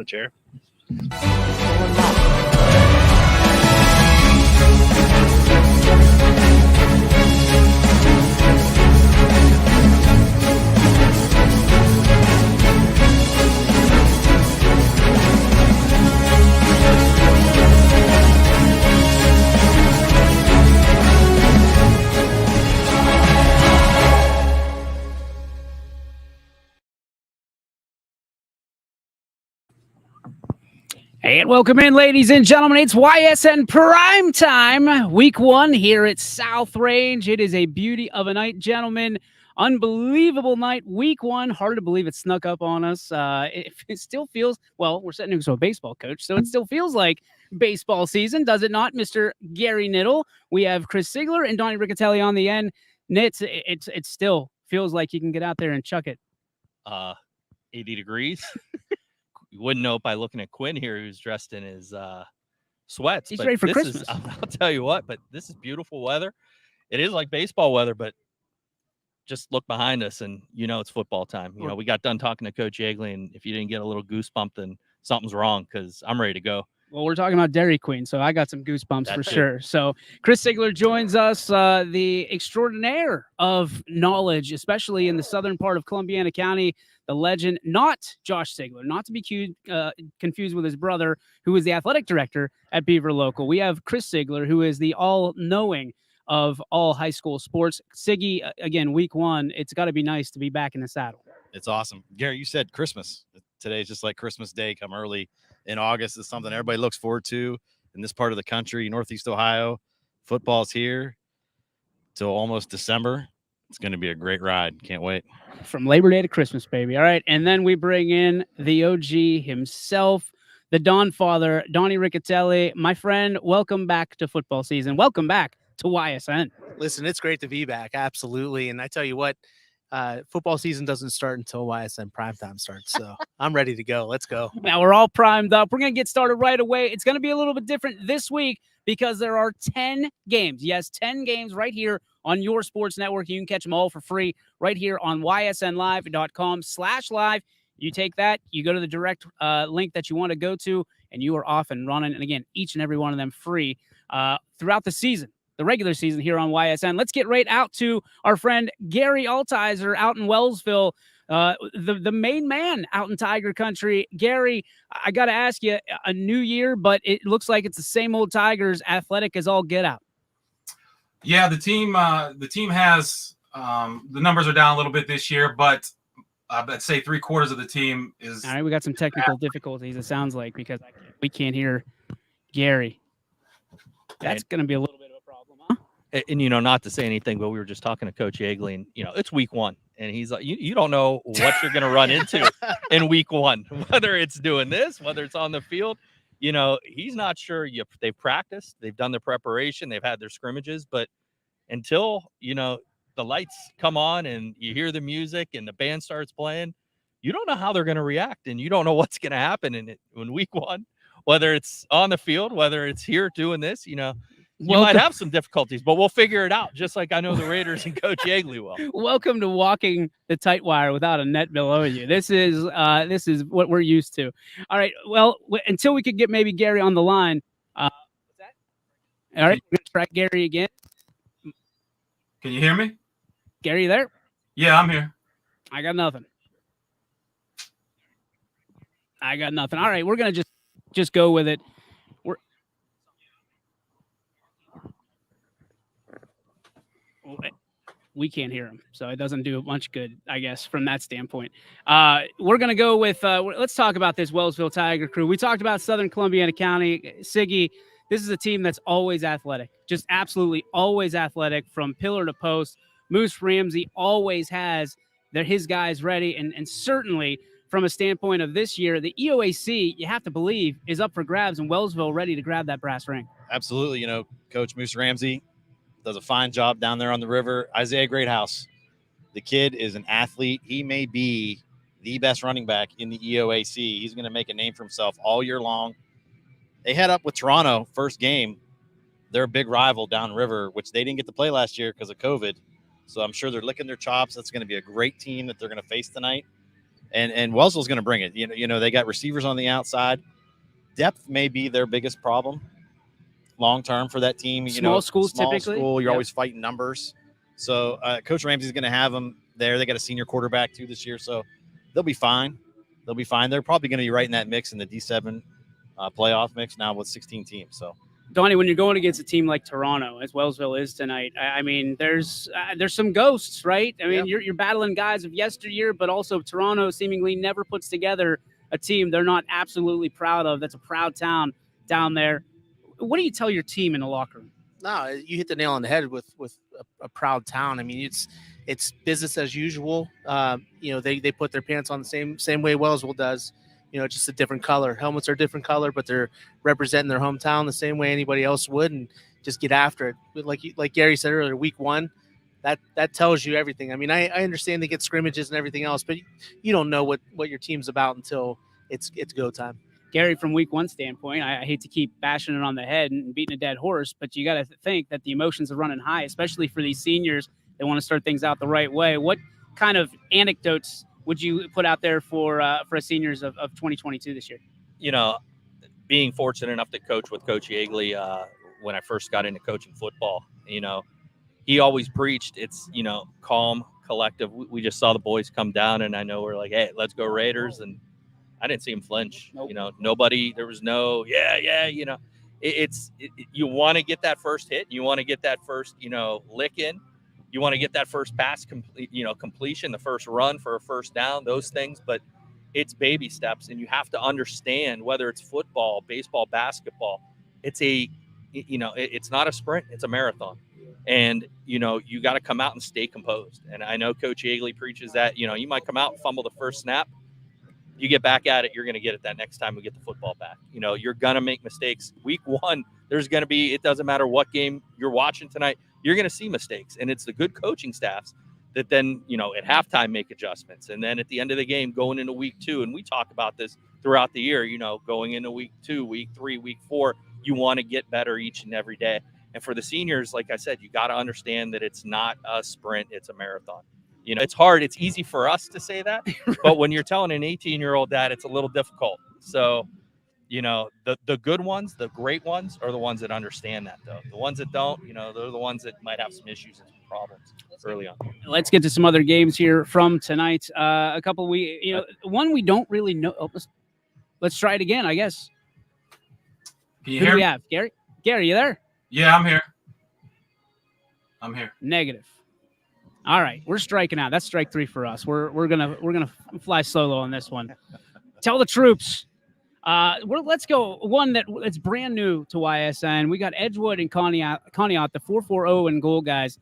a chair. And welcome in, ladies and gentlemen. It's YSN Prime Time, week 1 here at South Range. It is a beauty of a night, gentlemen. Unbelievable night, week 1. Hard to believe it snuck up on us. It still feels, well, we're sitting next to a baseball coach, so it still feels like baseball season, does it not, Mr. Gary Nittle? We have Chris Sigler and Donnie Riccatelli on the end. Nitz, it still feels like you can get out there and chuck it. 80 degrees. You wouldn't know by looking at Quinn here, who's dressed in his sweats. He's but ready for this Christmas. I'll tell you what, but this is beautiful weather. It is like baseball weather, but just look behind us and it's football time. We got done talking to Coach Yeagley, and if you didn't get a little goosebump, then something's wrong, because I'm ready to go. Well, we're talking about Dairy Queen, so I got some goosebumps for That's it. sure. So Chris Sigler joins us, the extraordinaire of knowledge, especially in the southern part of Columbiana County, the legend, not Josh Sigler, not to be confused with his brother, who is the athletic director at Beaver Local. We have Chris Sigler, who is the all-knowing of all high school sports. Siggy, again, week 1, it's got to be nice to be back in the saddle. It's awesome. Gary, you said Christmas. Today's just like Christmas Day come early in August. Is something everybody looks forward to in this part of the country, Northeast Ohio. Football's here till almost December. It's going to be a great ride. Can't wait. From Labor Day to Christmas, baby. All right. And then we bring in the OG himself, the Don Father, Donnie Riccatelli. My friend, welcome back to football season. Welcome back to YSN. Listen, it's great to be back. Absolutely. And I tell you what, football season doesn't start until YSN primetime starts. So I'm ready to go. Let's go. Now we're all primed up. We're going to get started right away. It's going to be a little bit different this week because there are 10 games. Yes, 10 games right here on your sports network. You can catch them all for free right here on ysnlive.com/live. You take that, you go to the direct link that you want to go to, and you are off and running. And again, each and every one of them free throughout the season. The regular season here on YSN. Let's get right out to our friend Gary Altizer out in Wellsville, the main man out in Tiger Country. Gary, I got to ask you, a new year, but it looks like it's the same old Tigers, athletic as all get out. Yeah, the team has the numbers are down a little bit this year, but I'd say 3/4 of the team is. All right, we got some technical difficulties, it sounds like, because we can't hear Gary. That's going to be a little bit of a problem, huh? And not to say anything, but we were just talking to Coach Yeagley, and it's week 1, and he's like, you don't know what you're going to run into in week 1, whether it's doing this, whether it's on the field. He's not sure. They've practiced, they've done their preparation, they've had their scrimmages, but until the lights come on and you hear the music and the band starts playing, you don't know how they're going to react, and you don't know what's going to happen in week 1, whether it's on the field, whether it's here doing this. You might have some difficulties, but we'll figure it out, just like I know the Raiders and Coach Yeagley will. Welcome to walking the tight wire without a net below you. This is what we're used to. All right. Well, until we could get maybe Gary on the line. What's that? All right. We're going to try Gary again. Can you hear me? Gary, there? Yeah, I'm here. I got nothing. All right. We're going to just go with it. We can't hear him, so it doesn't do much good, I guess, from that standpoint. We're going to go with let's talk about this Wellsville Tiger crew. We talked about Southern Columbiana County. Siggy, this is a team that's always athletic, just absolutely always athletic from pillar to post. Moose Ramsey always has his guys ready, and certainly from a standpoint of this year, the EOAC, you have to believe, is up for grabs, and Wellsville ready to grab that brass ring. Absolutely. Coach Moose Ramsey does a fine job down there on the river. Isaiah Greathouse, the kid is an athlete. He may be the best running back in the EOAC. He's going to make a name for himself all year long. They head up with Toronto first game. They're a big rival downriver, which they didn't get to play last year because of COVID. So I'm sure they're licking their chops. That's going to be a great team that they're going to face tonight. and Wellsville's going to bring it. They got receivers on the outside. Depth may be their biggest problem long term for that team. Small schools small typically. school, you're Yep. always fighting numbers. So Coach Ramsey's going to have them there. They got a senior quarterback too this year, so they'll be fine. They'll be fine. They're probably going to be right in that mix in the D7 playoff mix now with 16 teams. So. Donnie, when you're going against a team like Toronto, as Wellsville is tonight, I mean, there's some ghosts, right? I mean, you're battling guys of yesteryear, but also Toronto seemingly never puts together a team they're not absolutely proud of. That's a proud town down there. What do you tell your team in the locker room? No, you hit the nail on the head with a proud town. I mean, it's business as usual. They put their pants on the same way Wellsville does. Just a different color. Helmets are a different color, but they're representing their hometown the same way anybody else would, and just get after it. But like Gary said earlier, week 1, that tells you everything. I mean, I understand they get scrimmages and everything else, but you don't know what your team's about until it's go time. Gary, from week 1 standpoint, I hate to keep bashing it on the head and beating a dead horse, but you got to think that the emotions are running high, especially for these seniors. They want to start things out the right way. What kind of anecdotes would you put out there for seniors of 2022 this year? Being fortunate enough to coach with Coach Yeagley when I first got into coaching football, he always preached it's, calm, collective. We just saw the boys come down, and I know we're like, hey, let's go Raiders. And I didn't see him flinch. Nope. Nobody, there was no, you want to get that first hit. You want to get that first, lick in. You want to get that first pass completion, the first run for a first down, those things. But it's baby steps, and you have to understand whether it's football, baseball, basketball. It's it's not a sprint; it's a marathon, and you got to come out and stay composed. And I know Coach Yeagley preaches that. You might come out and fumble the first snap. You get back at it, you're going to get it that next time we get the football back. You're going to make mistakes. Week 1, there's going to be. It doesn't matter what game you're watching tonight. You're going to see mistakes, and it's the good coaching staffs that then, at halftime make adjustments. And then at the end of the game, going into week 2, and we talk about this throughout the year, going into week 2, week 3, week 4, you want to get better each and every day. And for the seniors, like I said, you got to understand that it's not a sprint, it's a marathon. It's hard. It's easy for us to say that, but when you're telling an 18-year-old that, it's a little difficult. So, the good ones, the great ones are the ones that understand that, though. The ones that don't, they're the ones that might have some issues and problems early on. Let's get to some other games here from tonight. A couple one we don't really know. Oh, let's try it again, I guess. Can you Who hear do we me? have? Gary, you there? Yeah, I'm here. I'm here. Negative. All right, we're striking out. That's strike 3 for us. We're gonna fly solo on this one. Tell the troops. Let's go one that's brand new to YSN. We got Edgewood and Conneaut, the 440 and goal guys,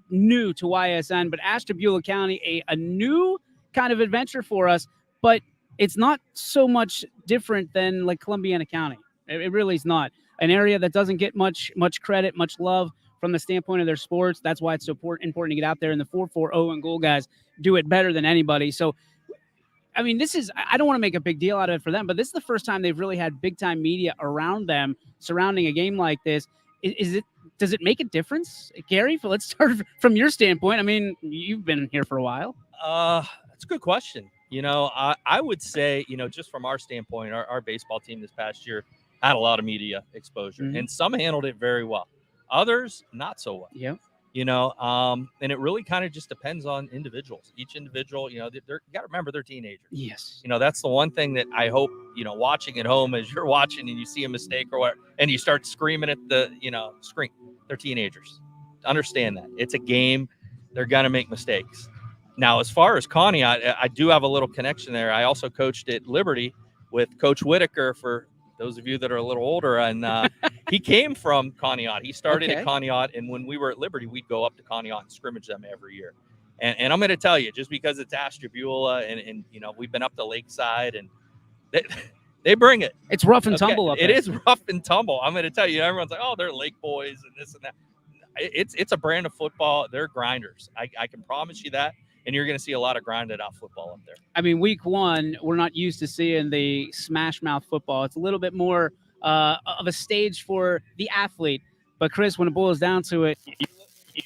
new to YSN. But Ashtabula County, a new kind of adventure for us. But it's not so much different than like Columbiana County. It really is not. An area that doesn't get much credit, much love from the standpoint of their sports. That's why it's so important to get out there, and the 440 and goal guys do it better than anybody. So, I mean, I don't want to make a big deal out of it for them, but this is the first time they've really had big time media around them surrounding a game like this. Does it make a difference, Gary? Let's start from your standpoint. I mean, you've been here for a while. That's a good question. I would say, just from our standpoint, our baseball team this past year had a lot of media exposure, and some handled it very well. Others, not so well. Yeah. And it really kind of just depends on individuals. Each individual, you got to remember they're teenagers. Yes. That's the one thing that I hope, watching at home as you're watching and you see a mistake or whatever, and you start screaming at the, screen. They're teenagers. Understand that. It's a game. They're going to make mistakes. Now, as far as Conneaut, I do have a little connection there. I also coached at Liberty with Coach Whitaker for those of you that are a little older, and he came from Conneaut. He started at Conneaut, and when we were at Liberty, we'd go up to Conneaut and scrimmage them every year. And I'm going to tell you, just because it's Ashtabula, and we've been up to Lakeside, and they bring it. It's rough and tumble up there. It is rough and tumble. I'm going to tell you, everyone's like, oh, they're Lake boys and this and that. It's a brand of football. They're grinders. I can promise you that. And you're going to see a lot of grinded out football up there. I mean, week 1, we're not used to seeing the smash mouth football. It's a little bit more of a stage for the athlete. But Chris, when it boils down to it,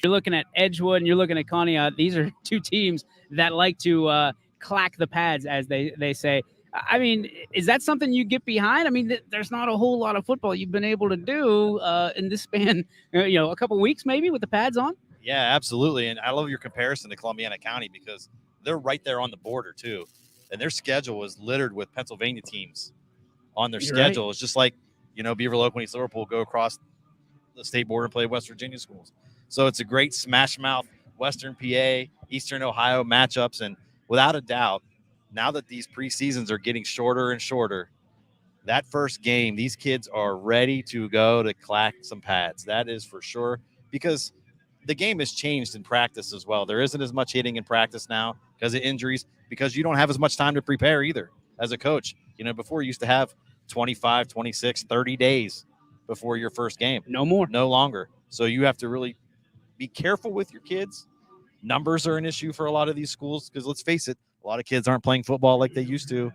you're looking at Edgewood and you're looking at Conneaut. These are two teams that like to clack the pads, as they say. I mean, is that something you get behind? I mean, there's not a whole lot of football you've been able to do in this span, a couple weeks maybe with the pads on. Yeah, absolutely. And I love your comparison to Columbiana County because they're right there on the border too. And their schedule is littered with Pennsylvania teams on their You're schedule. right. It's just like, Beaver Local East Liverpool go across the state border and play West Virginia schools. So it's a great smash mouth Western PA, Eastern Ohio matchups. And without a doubt, now that these preseasons are getting shorter and shorter, that first game, these kids are ready to go to clack some pads. That is for sure, because the game has changed in practice as well. There isn't as much hitting in practice now because of injuries, because you don't have as much time to prepare either as a coach. Before you used to have 25, 26, 30 days before your first game. No more. No longer. So you have to really be careful with your kids. Numbers are an issue for a lot of these schools because let's face it, a lot of kids aren't playing football like they used to.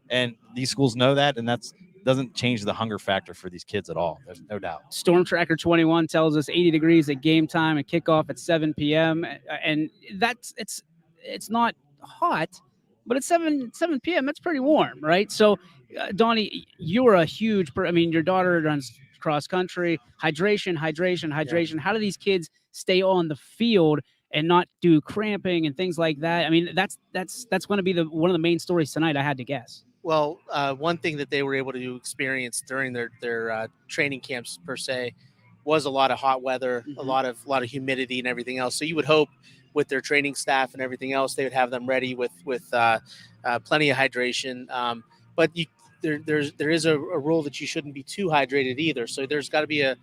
And these schools know that, and that doesn't change the hunger factor for these kids at all. There's no doubt. Storm Tracker 21 tells us 80 degrees at game time and kickoff at 7 p.m. And it's not hot, but it's 7 p.m. That's pretty warm, right? So, Donnie, you're a huge your daughter runs cross country. Hydration. Yeah. How do these kids stay on the field and not do cramping and things like that? I mean, that's going to be one of the main stories tonight, I had to guess. Well, one thing that they were able to experience during their training camps per se was a lot of hot weather, a lot of humidity and everything else. So you would hope with their training staff and everything else, they would have them ready with plenty of hydration. But there is a rule that you shouldn't be too hydrated either. So there's got to be a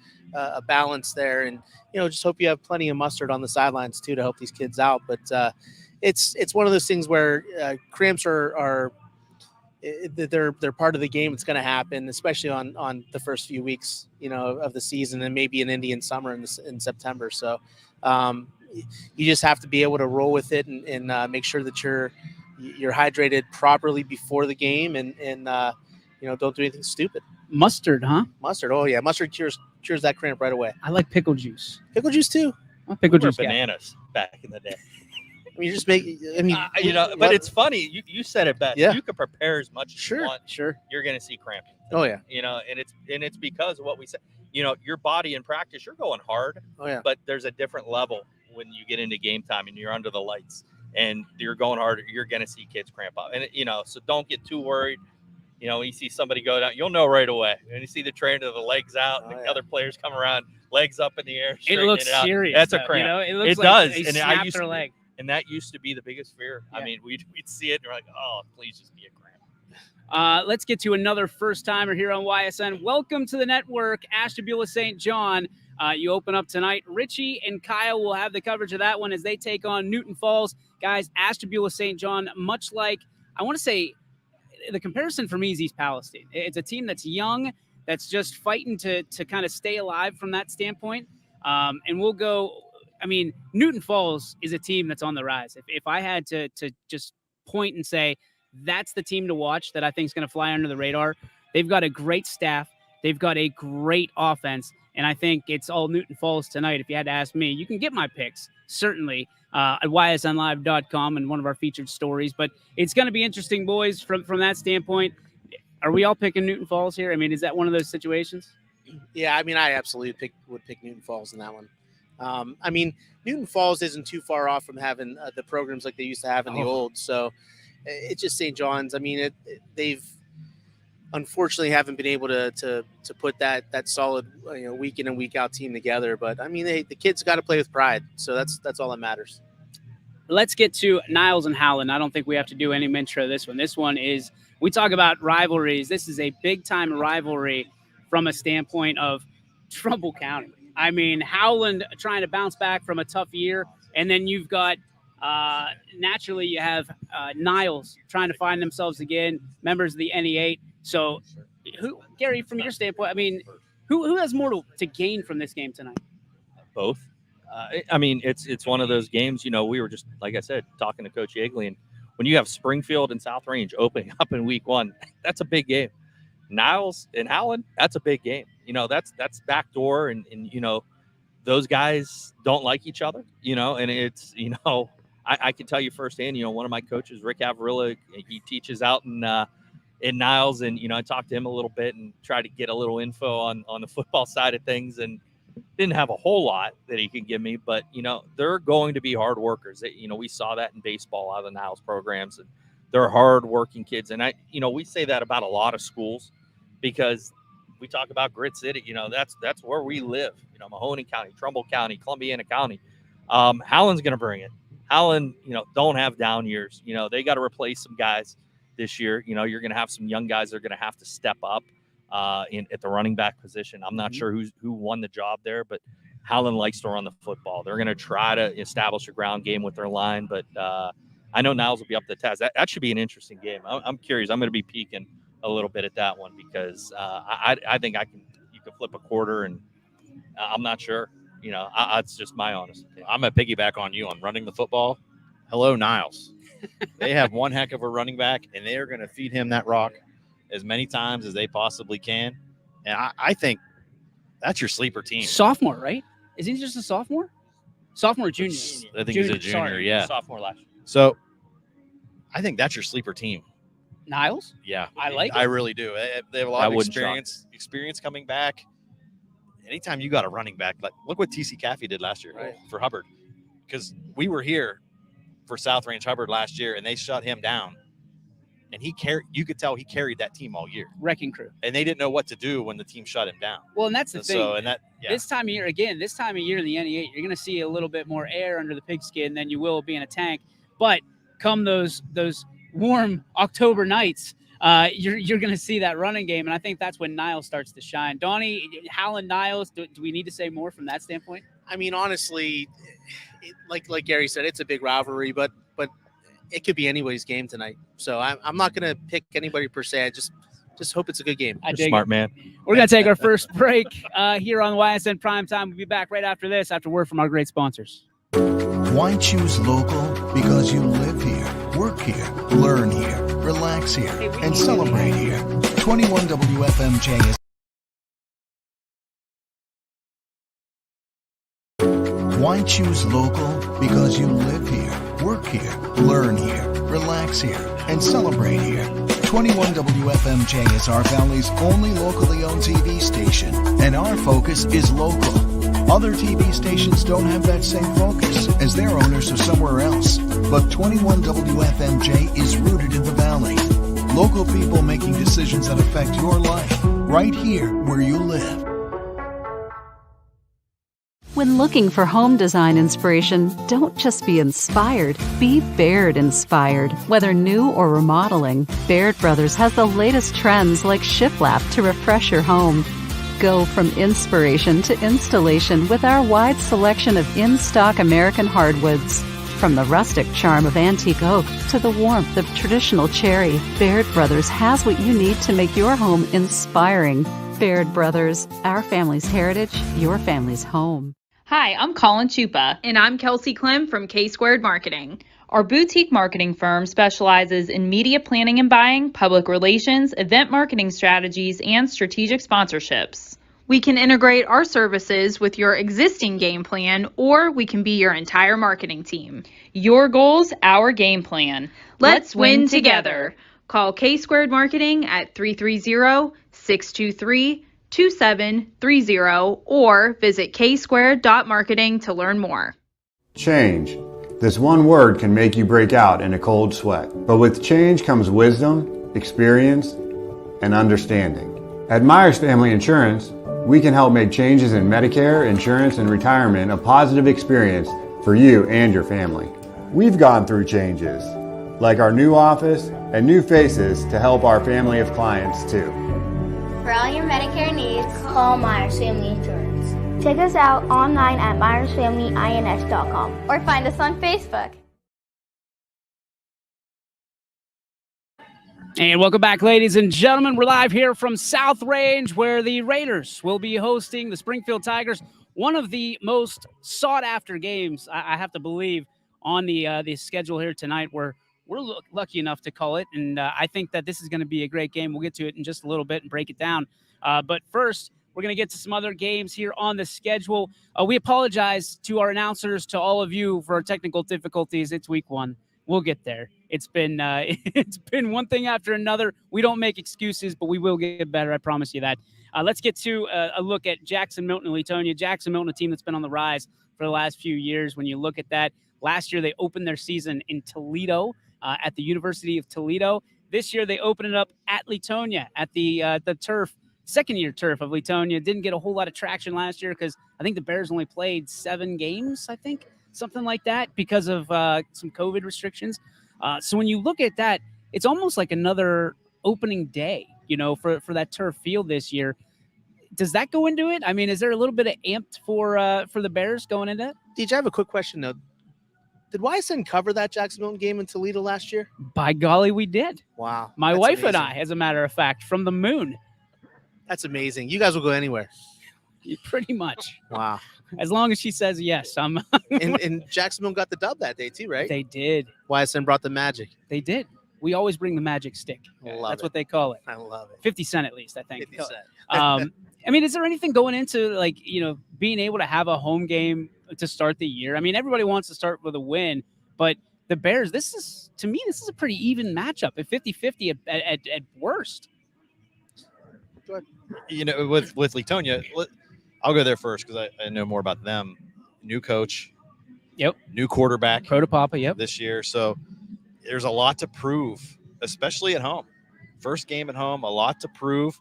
balance there, and just hope you have plenty of mustard on the sidelines too to help these kids out. But it's one of those things where cramps are they're part of the game. It's going to happen, especially on the first few weeks, of the season, and maybe an Indian summer in September. So you just have to be able to roll with it and make sure that you're hydrated properly before the game, and don't do anything stupid. Mustard, huh? Mustard. Oh yeah, mustard cures that cramp right away. I like pickle juice. Pickle juice too. I'm a pickle juice bananas back in the day. I mean, you're just making. I mean, but it's funny. You said it best. Yeah. You can prepare as much as you want. Sure. You're going to see cramping. Oh yeah. And it's because of what we said. Your body in practice, you're going hard. Oh yeah. But there's a different level when you get into game time and you're under the lights and you're going hard. You're going to see kids cramp up, and so don't get too worried. When you see somebody go down, you'll know right away. When you see the trainer, the legs out, and the other players come around, legs up in the air. It looks serious. That's a cramp. It looks it like does. they And snapped their leg. And that used to be the biggest fear. Yeah. I mean, we'd see it and we're like, oh, please just be a cramp. Let's get to another first-timer here on YSN. Welcome to the network, Ashtabula St. John. You open up tonight. Richie and Kyle will have the coverage of that one as they take on Newton Falls. Guys, Ashtabula St. John, much like, I want to say, the comparison for me is East Palestine. It's a team that's young, that's just fighting to kind of stay alive from that standpoint. And we'll go... I mean, Newton Falls is a team that's on the rise. If I had to just point and say that's the team to watch that I think is going to fly under the radar, they've got a great staff. They've got a great offense. And I think it's all Newton Falls tonight. If you had to ask me, you can get my picks, certainly, at ysnlive.com and one of our featured stories. But it's going to be interesting, boys, from that standpoint. Are we all picking Newton Falls here? I mean, is that one of those situations? Yeah, I mean, I absolutely would pick Newton Falls in that one. I mean, Newton Falls isn't too far off from having the programs like they used to have in the old. So it's just St. John's. I mean, they've unfortunately haven't been able to put that solid week in and week out team together. But I mean, the kids got to play with pride. So that's all that matters. Let's get to Niles and Howland. I don't think we have to do any intro to this one. This one is, we talk about rivalries. This is a big time rivalry from a standpoint of Trumbull County. I mean, Howland trying to bounce back from a tough year, and then you've got naturally you have Niles trying to find themselves again, members of the NE8. So, Gary, from your standpoint, I mean, who has more to gain from this game tonight? Both. I mean, it's one of those games. We were just, like I said, talking to Coach Yeagley, and when you have Springfield and South Range opening up in week one, that's a big game. Niles and Howland, that's a big game. That's backdoor, and those guys don't like each other, and it's, I can tell you firsthand, one of my coaches, Rick Avarilla, he teaches out in Niles, and I talked to him a little bit and tried to get a little info on the football side of things, and didn't have a whole lot that he could give me. But they're going to be hard workers. We saw that in baseball out of the Niles programs, and they're hard working kids. And we say that about a lot of schools because we talk about Grit City. That's where we live. Mahoning County, Trumbull County, Columbiana County. Howland's going to bring it. Howland, don't have down years. They got to replace some guys this year. You're going to have some young guys that are going to have to step up at the running back position. I'm not sure who won the job there, but Howland likes to run the football. They're going to try to establish a ground game with their line, but I know Niles will be up to the task. That should be an interesting game. I'm curious. I'm going to be peeking a little bit at that one because I think you can flip a quarter, and I'm not sure. It's just my honest opinion. I'm going to piggyback on you on running the football. Hello, Niles. They have one heck of a running back, and they are going to feed him that rock as many times as they possibly can. And I think that's your sleeper team. Sophomore, right? Isn't he just a sophomore? Sophomore or junior? I think he's a junior, sorry. yeah. Sophomore last year. So I think that's your sleeper team. Niles? Yeah. I like it. I really do. They have a lot That of experience coming back. Anytime you got a running back, like look what TC Caffey did last year for Hubbard. Because we were here for South Range Hubbard last year, and they shut him down. And you could tell he carried that team all year. Wrecking crew. And they didn't know what to do when the team shut him down. Well, and that's the thing. This time of year in the NE8, you're going to see a little bit more air under the pigskin than you will be in a tank. But come those warm October nights, you're going to see that running game, and I think that's when Niles starts to shine. Donnie, Howland, Niles, do we need to say more from that standpoint? I mean, honestly, like Gary said, it's a big rivalry, but it could be anybody's game tonight. So I'm not going to pick anybody per se. I just hope it's a good game. Smart man. We're going to take our first break here on YSN Primetime. We'll be back right after this, after word from our great sponsors. Why choose local? Because you live here, work here, learn here, relax here, and celebrate here. 21 WFMJ is. Why choose local? Because you live here, work here, learn here, relax here, and celebrate here. 21 WFMJ is our valley's only locally owned TV station, and our focus is local. Other TV stations don't have that same focus, as their owners are somewhere else. But 21 WFMJ is rooted in the valley. Local people making decisions that affect your life, right here where you live. When looking for home design inspiration, don't just be inspired, be Baird inspired. Whether new or remodeling, Baird Brothers has the latest trends like shiplap to refresh your home. Go from inspiration to installation with our wide selection of in-stock American hardwoods. From the rustic charm of antique oak to the warmth of traditional cherry, Baird Brothers has what you need to make your home inspiring. Baird Brothers, our family's heritage, your family's home. Hi, I'm Colin Chupa. And I'm Kelsey Clem from K-Squared Marketing. Our boutique marketing firm specializes in media planning and buying, public relations, event marketing strategies, and strategic sponsorships. We can integrate our services with your existing game plan, or we can be your entire marketing team. Your goals, our game plan. Let's win together. Call K-Squared Marketing at 330-623-2730 or visit ksquared.marketing to learn more. Change. This one word can make you break out in a cold sweat. But with change comes wisdom, experience, and understanding. At Myers Family Insurance, we can help make changes in Medicare, insurance, and retirement a positive experience for you and your family. We've gone through changes, like our new office and new faces to help our family of clients too. For all your Medicare needs, call Myers Family Insurance. Check us out online at MyersFamilyINS.com or find us on Facebook. And welcome back, ladies and gentlemen. We're live here from South Range, where the Raiders will be hosting the Springfield Tigers. One of the most sought-after games, I have to believe, on the schedule here tonight. We're lucky enough to call it, and I think that this is going to be a great game. We'll get to it in just a little bit and break it down. But first, We're going to get to some other games here on the schedule. We apologize to our announcers, to all of you, for our technical difficulties. It's week 1. We'll get there. It's been one thing after another. We don't make excuses, but we will get better. I promise you that. Let's get to a look at Jackson Milton and Latonia. Jackson Milton, a team that's been on the rise for the last few years. When you look at that, last year they opened their season in Toledo at the University of Toledo. This year they opened it up at Latonia at the turf. Second-year turf of Latonia. Didn't get a whole lot of traction last year because I think the Bears only played 7 games, I think, something like that, because of some COVID restrictions. So when you look at that, it's almost like another opening day, for that turf field this year. Does that go into it? I mean, is there a little bit of amped for the Bears going into it? DJ, I have a quick question, though. Did YSN cover that Jackson Milton game in Toledo last year? By golly, we did. Wow. My That's wife amazing. and I, as a matter of fact, from the moon. That's amazing. You guys will go anywhere. Pretty much. Wow. As long as she says yes. and Jacksonville got the dub that day too, right? They did. YSN brought the magic. They did. We always bring the magic stick. That's what they call it. I love it. 50 Cent at least, I think. 50 Cent. I mean, is there anything going into, being able to have a home game to start the year? I mean, everybody wants to start with a win, but the Bears, this is a pretty even matchup at 50-50 at worst. With Latonia, I'll go there first because I know more about them. New coach. Yep. New quarterback. Protopapa, yep. This year. So there's a lot to prove, especially at home. First game at home, a lot to prove.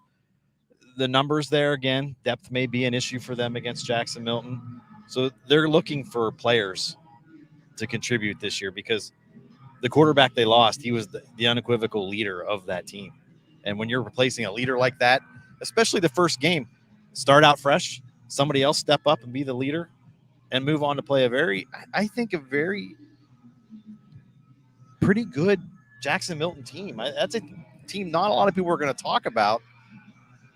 The numbers there, again, depth may be an issue for them against Jackson Milton. So they're looking for players to contribute this year because the quarterback they lost, he was the unequivocal leader of that team. And when you're replacing a leader like that, especially the first game, start out fresh, somebody else step up and be the leader and move on to play a very pretty good Jackson Milton team. That's a team not a lot of people are going to talk about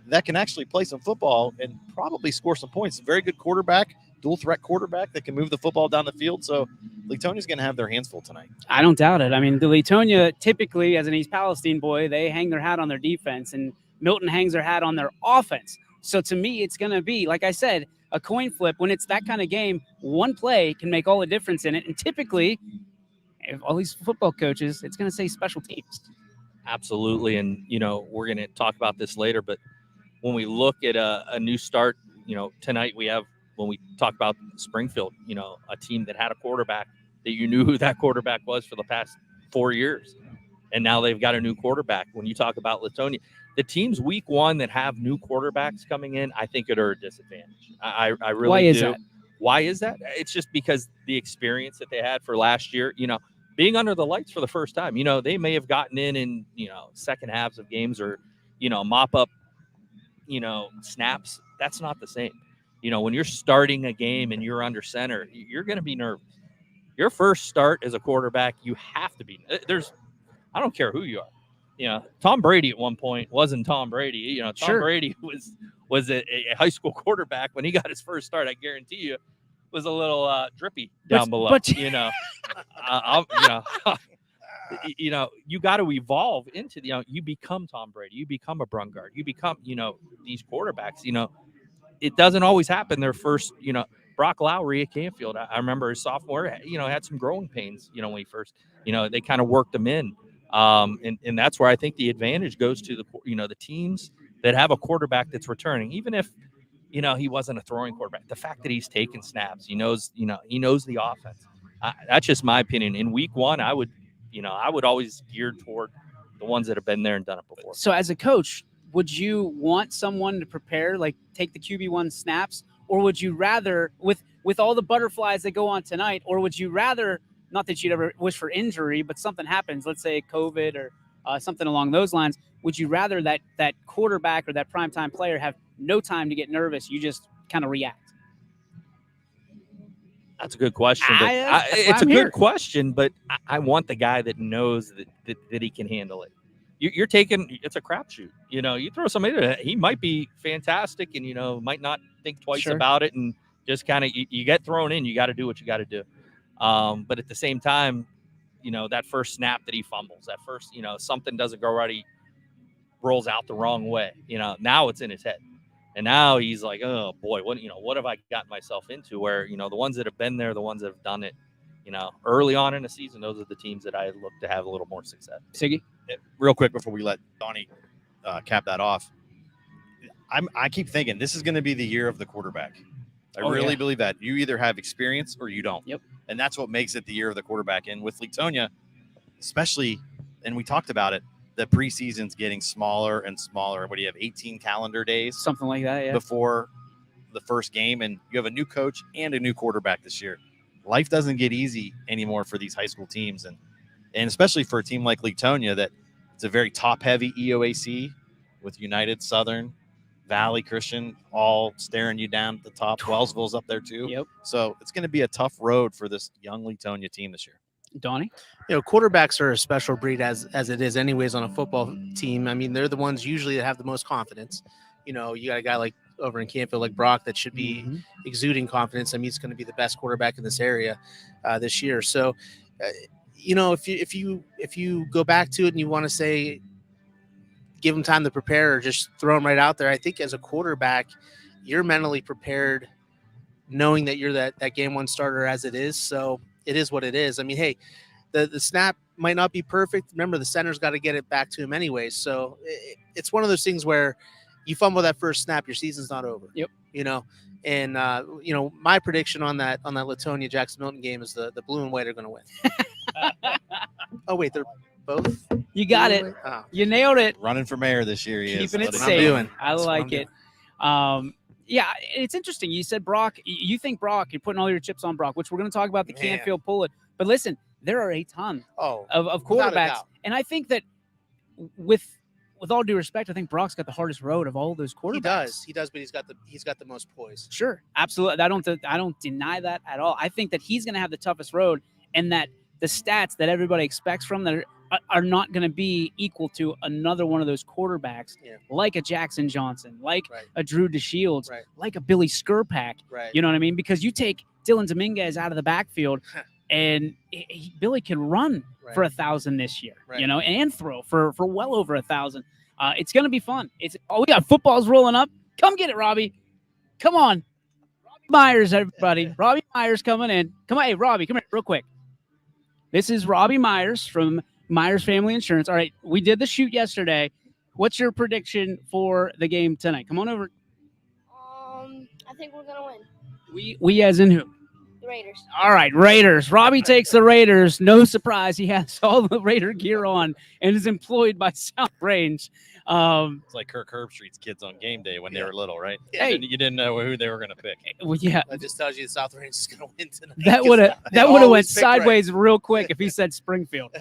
that can actually play some football and probably score some points. Very good quarterback, dual threat quarterback that can move the football down the field. So Latonia's going to have their hands full tonight. I don't doubt it. I mean, the Latonia, typically as an East Palestine boy, they hang their hat on their defense, and Milton hangs their hat on their offense. So to me, it's going to be, like I said, a coin flip. When it's that kind of game, one play can make all the difference in it. And typically, if all these football coaches, it's going to say special teams. Absolutely. And, we're going to talk about this later, but when we look at a new start, tonight we have, when we talk about Springfield, a team that had a quarterback that you knew who that quarterback was for the past 4 years. And now they've got a new quarterback. When you talk about Latonia, the teams week 1 that have new quarterbacks coming in, I think are a disadvantage. I really do. Why is that? Why is that? It's just because the experience that they had for last year, being under the lights for the first time, they may have gotten in, second halves of games or, mop up, snaps. That's not the same. When you're starting a game and you're under center, you're going to be nervous. Your first start as a quarterback, you have to be. I don't care who you are. Tom Brady at one point wasn't Tom Brady. Tom Brady was a high school quarterback when he got his first start. I guarantee you, was a little drippy down below. But you got to evolve into you become Tom Brady, you become a Brungard, you become these quarterbacks. It doesn't always happen their first. Brock Lowry at Canfield, I remember his sophomore, had some growing pains. When he first, they kind of worked him in. And that's where I think the advantage goes to the teams that have a quarterback that's returning, even if, he wasn't a throwing quarterback. The fact that he's taking snaps, he knows the offense. That's just my opinion. In week 1, I would always gear toward the ones that have been there and done it before. So as a coach, would you want someone to prepare, like take the QB1 snaps, or would you rather, with all the butterflies that go on tonight, or would you rather, not that you'd ever wish for injury, but something happens, let's say COVID or something along those lines, would you rather that quarterback or that primetime player have no time to get nervous, you just kind of react? That's a good question. It's a good question, but I want the guy that knows that he can handle it. You're taking, it's a crapshoot. You throw somebody that he might be fantastic and, might not think twice about it and just kind of, you get thrown in, you got to do what you got to do. But at the same time, that first snap that he fumbles, that first, something doesn't go right, he rolls out the wrong way. Now it's in his head. And now he's like, oh boy, what have I gotten myself into? Where, the ones that have been there, the ones that have done it, early on in the season, those are the teams that I look to have a little more success. Siggy? Real quick before we let Donnie cap that off, I keep thinking this is going to be the year of the quarterback. I really believe that. You either have experience or you don't. Yep. And that's what makes it the year of the quarterback. And with Latonia, especially, and we talked about it, the preseason's getting smaller and smaller. What do you have, 18 calendar days? Something like that, yeah. Before the first game, and you have a new coach and a new quarterback this year. Life doesn't get easy anymore for these high school teams, and especially for a team like Latonia that it's a very top-heavy EOAC with United, Southern, Valley Christian all staring you down at the top. Wellsville's up there too. Yep. So it's going to be a tough road for this young Latonia team this year. Donnie? Quarterbacks are a special breed as it is anyways on a football team. I mean, they're the ones usually that have the most confidence. You got a guy like over in Canfield like Brock that should be exuding confidence. I mean, he's going to be the best quarterback in this area this year. So, if you go back to it and you want to say, give him time to prepare or just throw him right out there, I think as a quarterback, you're mentally prepared knowing that you're that game one starter as it is. So it is what it is. I mean, hey, the snap might not be perfect. Remember, the center's got to get it back to him anyways. So it's one of those things where you fumble that first snap, your season's not over. Yep. And my prediction on that Latonia Jackson Milton game is the blue and white are going to win. Oh wait, they're both. You got it. Oh. You nailed it. Running for mayor this year. He Keeping is. it Let safe. him do it. I like it. Yeah, it's interesting. You said Brock. You think Brock. You're putting all your chips on Brock, which we're going to talk about the Canfield Pullet. But listen, there are a ton of quarterbacks, and I think that with all due respect, I think Brock's got the hardest road of all those quarterbacks. He does, but he's got the most poise. Sure, absolutely. I don't deny that at all. I think that he's going to have the toughest road, and that the stats that everybody expects from that are not going to be equal to another one of those quarterbacks, like a Jackson Johnson, like a Drew DeShields, like a Billy Skirpak. Right. You know what I mean? Because you take Dylan Dominguez out of the backfield, and Billy can run for 1,000 this year, and throw for well over 1,000. It's going to be fun. We got footballs rolling up. Come get it, Robbie. Come on. Robbie Myers, everybody. Robbie Myers coming in. Come on. Hey, Robbie, come here real quick. This is Robbie Myers from Myers Family Insurance. All right, we did the shoot yesterday. What's your prediction for the game tonight? Come on over. I think we're gonna win. We as in who? The Raiders. All right, Raiders. Robbie takes the Raiders. No surprise, he has all the Raider gear on and is employed by South Range. It's like Kirk Herbstreit's kids on game day when they were little, right? Hey. You didn't know who they were going to pick. Well, yeah. That just tells you the South Range is going to win tonight. That would have went sideways real quick if he said Springfield.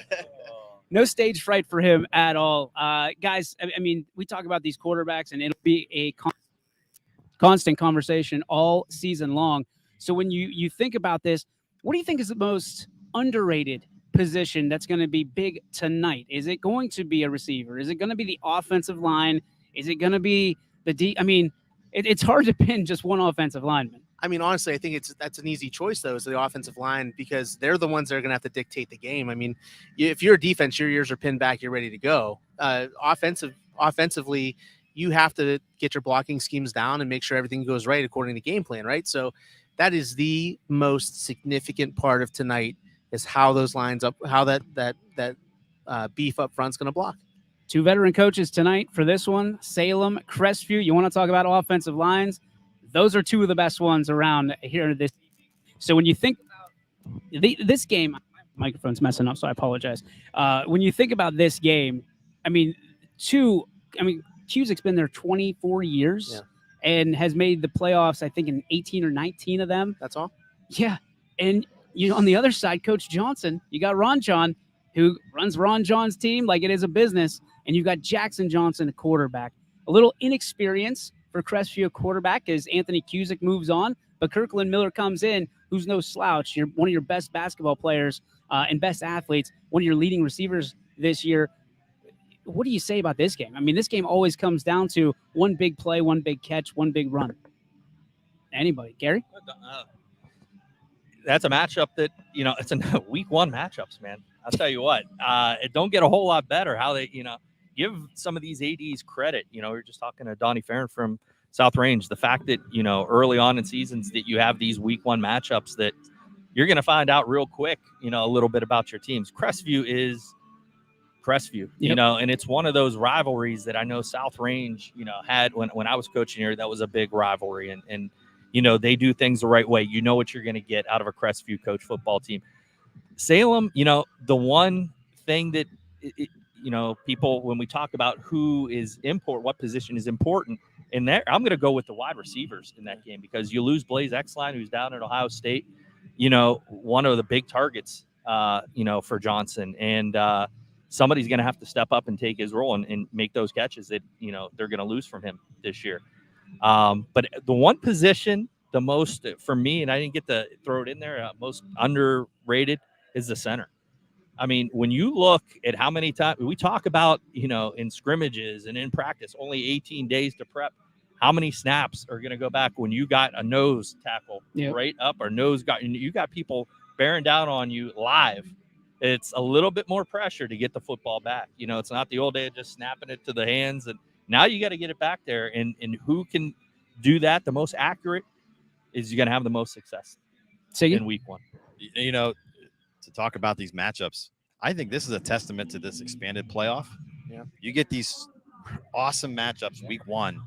No stage fright for him at all. Guys, I mean, we talk about these quarterbacks, and it'll be a constant conversation all season long. So when you think about this, what do you think is the most underrated position that's going to be big tonight? Is it going to be a receiver? Is it going to be the offensive line? Is it going to be the D? I mean, it's hard to pin just one offensive lineman. I mean, honestly, I think that's an easy choice, though, is the offensive line, because they're the ones that are going to have to dictate the game. I mean, if you're a defense, your ears are pinned back, you're ready to go. Offensively, you have to get your blocking schemes down and make sure everything goes right according to game plan, right? So that is the most significant part of tonight, is how those lines up, how that beef up front's going to block. Two veteran coaches tonight for this one, Salem, Crestview. You want to talk about offensive lines? Those are two of the best ones around here. So when you think about this game, my microphone's messing up, so I apologize. When you think about this game, I mean, Cusick's been there 24 years and has made the playoffs, I think, in 18 or 19 of them. That's all? Yeah. And on the other side, Coach Johnson, you got Ron John, who runs Ron John's team like it is a business, and you've got Jackson Johnson, the quarterback. A little inexperience for Crestview quarterback as Anthony Cusick moves on, but Kirkland Miller comes in, who's no slouch. You're one of your best basketball players and best athletes, one of your leading receivers this year. What do you say about this game? I mean, this game always comes down to one big play, one big catch, one big run. Anybody? Gary? That's a matchup that, it's a week one matchups, man. I'll tell you what, it don't get a whole lot better how they, give some of these ADs credit. We were just talking to Donnie Farron from South Range, the fact that, you know, early on in seasons that you have these week 1 matchups that you're going to find out real quick, you know, a little bit about your teams. Crestview is Crestview, you know, and it's one of those rivalries that I know South Range, you know, had when I was coaching here. That was a big rivalry, and you know, they do things the right way. You know what you're going to get out of a Crestview coach football team. Salem, you know, the one thing that you know, people, when we talk about who is important, what position is important in there, I'm going to go with the wide receivers in that game, because you lose Blaze Exline, who's down at Ohio State, you know, one of the big targets, you know, for Johnson, and somebody's going to have to step up and take his role and make those catches that, you know, they're going to lose from him this year. But the one position, the most for me, and I didn't get to throw it in there, most underrated is the center. I mean, when you look at how many times we talk about, you know, in scrimmages and in practice, only 18 days to prep, how many snaps are going to go back when you got a nose tackle right up, or you got people bearing down on you live. It's a little bit more pressure to get the football back. You know, it's not the old day of just snapping it to the hands, and now you got to get it back there. And who can do that the most accurate is going to have the most success in week 1. You know, to talk about these matchups, I think this is a testament to this expanded playoff. Yeah, you get these awesome matchups week 1,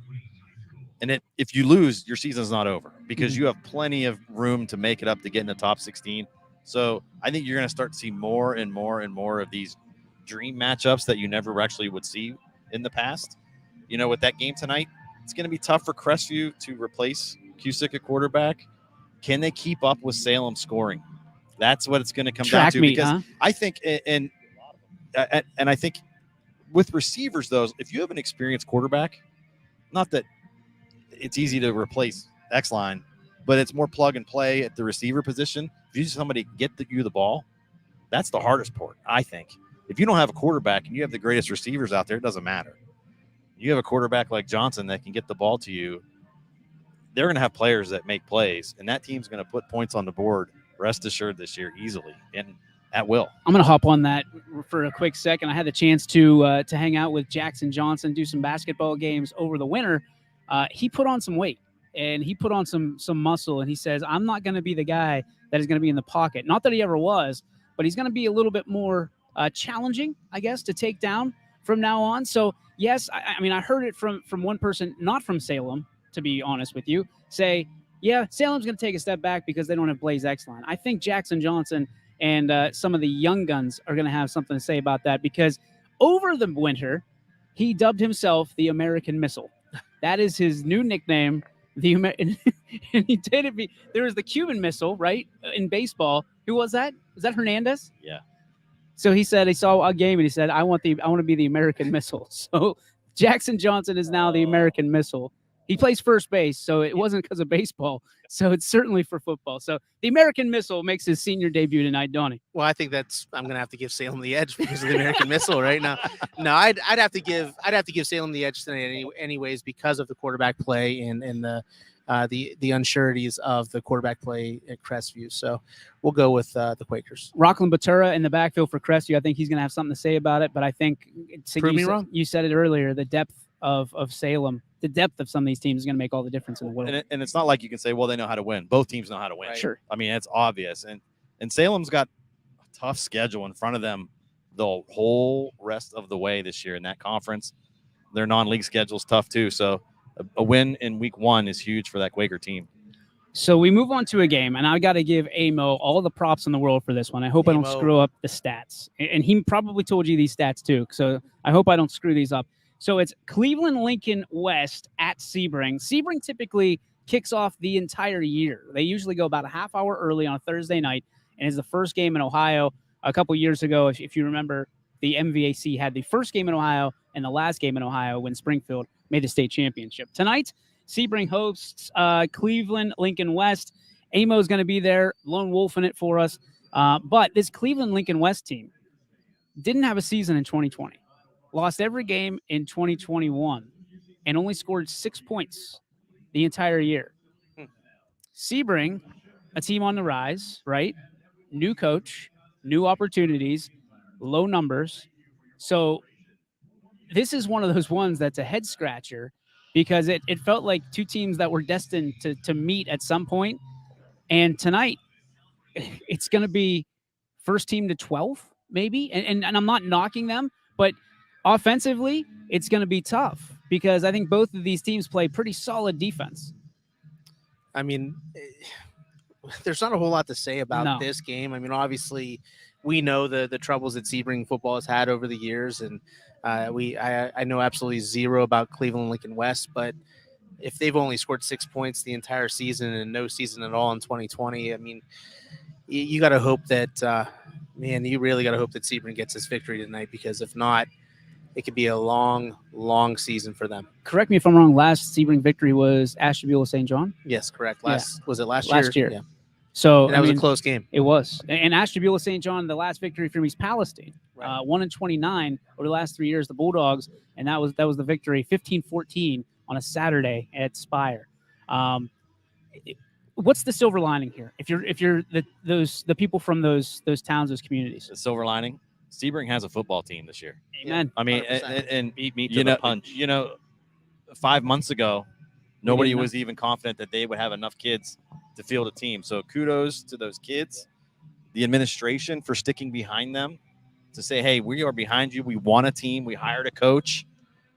and if you lose, your season's not over, because you have plenty of room to make it up to get in the top 16. So I think you're going to start to see more and more and more of these dream matchups that you never actually would see in the past. You know, with that game tonight, it's going to be tough for Crestview to replace Cusick at quarterback. Can they keep up with Salem scoring? That's what it's going to come down to. Because I think, and I think with receivers, though, if you have an experienced quarterback, not that it's easy to replace X-line, but it's more plug and play at the receiver position. If you just somebody get you the ball, that's the hardest part, I think. If you don't have a quarterback and you have the greatest receivers out there, it doesn't matter. You have a quarterback like Johnson that can get the ball to you, they're going to have players that make plays, and that team's going to put points on the board, rest assured, this year easily and at will. I'm going to hop on that for a quick second. I had the chance to hang out with Jackson Johnson, do some basketball games over the winter. He put on some weight, and he put on some muscle, and he says, I'm not going to be the guy that is going to be in the pocket. Not that he ever was, but he's going to be a little bit more challenging, I guess, to take down from now on. So, yes, I mean, I heard it from one person, not from Salem, to be honest with you, say, yeah, Salem's going to take a step back because they don't have Blaze Exline. I think Jackson Johnson and some of the young guns are going to have something to say about that, because over the winter, he dubbed himself the American Missile. That is his new nickname. And he did it. There was the Cuban Missile, right, in baseball. Who was that? Was that Hernandez? Yeah. So he said he saw a game and he said, I want to be the American Missile. So Jackson Johnson is now the American Missile. He plays first base, so it wasn't because of baseball. So it's certainly for football. So the American Missile makes his senior debut tonight, Donnie. Well, I think I'm going to have to give Salem the edge because of the American Missile right now. No, I'd have to give Salem the edge tonight anyways, because of the quarterback play and the unsureties of the quarterback play at Crestview. So we'll go with the Quakers. Rockland Batura in the backfield for Crestview. I think he's going to have something to say about it, but I think prove me wrong. You said it earlier, the depth of Salem, the depth of some of these teams is going to make all the difference in the world. And it's not like you can say, well, they know how to win. Both teams know how to win. Right. Sure. I mean, it's obvious. And Salem's got a tough schedule in front of them the whole rest of the way this year in that conference. Their non-league schedule's tough too. So a win in week 1 is huge for that Quaker team. So we move on to a game, and I got to give Amo all the props in the world for this one. I hope I don't screw up the stats. And he probably told you these stats too. So I hope I don't screw these up. So it's Cleveland Lincoln West at Sebring. Sebring typically kicks off the entire year. They usually go about a half hour early on a Thursday night, and is the first game in Ohio. A couple years ago, if you remember, the MVAC had the first game in Ohio and the last game in Ohio when Springfield made the state championship. Tonight, Sebring hosts Cleveland Lincoln West. Amo's going to be there, lone wolf in it for us. But this Cleveland Lincoln West team didn't have a season in 2020. Lost every game in 2021 and only scored 6 points the entire year. Sebring, a team on the rise, right? New coach, new opportunities, low numbers. So this is one of those ones that's a head scratcher because it felt like two teams that were destined to meet at some point. And tonight, it's going to be first team to 12, maybe. And I'm not knocking them, but offensively, it's going to be tough because I think both of these teams play pretty solid defense. I mean, there's not a whole lot to say about No. this game. I mean, obviously, we know the troubles that Sebring football has had over the years, and I know absolutely zero about Cleveland Lincoln West, but if they've only scored 6 points the entire season and no season at all in 2020, I mean, you got to hope that, you really got to hope that Sebring gets this victory tonight, because if not, it could be a long, long season for them. Correct me if I'm wrong. Last Sebring victory was Ashtabula St. John. Yes, correct. Was it last Last year? year. Yeah. So And that was a close game. It was. And Ashtabula St. John, the last victory from East Palestine, Right. 1-29 over the last 3 years. The Bulldogs, and that was the victory, 15-14 on a Saturday at Spire. What's the silver lining here? If you're the people from those towns, those communities. The silver lining: Sebring has a football team this year. Amen. I mean, 100%. and Beat me to you the know, punch. 5 months ago, nobody didn't know. was even confident that they would have enough kids to field a team. So kudos to those kids, the administration for sticking behind them to say, hey, we are behind you. We want a team. We hired a coach.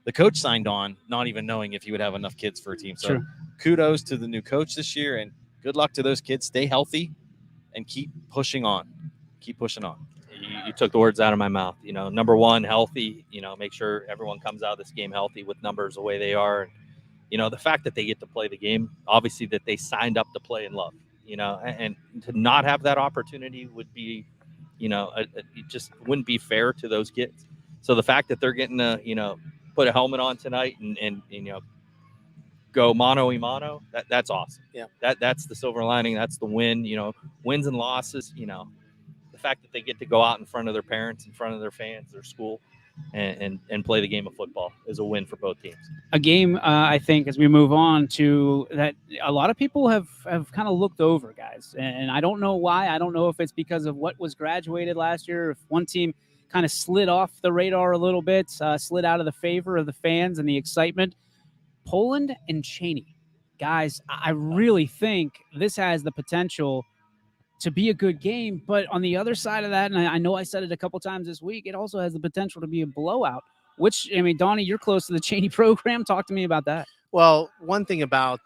The coach signed on, not even knowing if he would have enough kids for a team. So True. kudos to the new coach this year, and good luck to those kids. Stay healthy and keep pushing on. Keep pushing on. You took the words out of my mouth. Number one, healthy. Make sure everyone comes out of this game healthy with numbers the way they are. And, the fact that they get to play the game, obviously that they signed up to play and love, and to not have that opportunity would be, it just wouldn't be fair to those kids. So the fact that they're getting to, put a helmet on tonight and go mano a mano, that's awesome. Yeah. That's the silver lining. That's the win. Wins and losses, the fact that they get to go out in front of their parents, in front of their fans, their school, and play the game of football is a win for both teams. A game, I think, as we move on to that, a lot of people have kind of looked over, guys. And I don't know why. I don't know if it's because of what was graduated last year, if one team kind of slid off the radar a little bit, slid out of the favor of the fans and the excitement. Poland and Cheney. Guys, I really think this has the potential to be a good game, but on the other side of that, and I know I said it a couple times this week, it also has the potential to be a blowout, which, Donnie, you're close to the Cheney program. Talk to me about that. Well, one thing about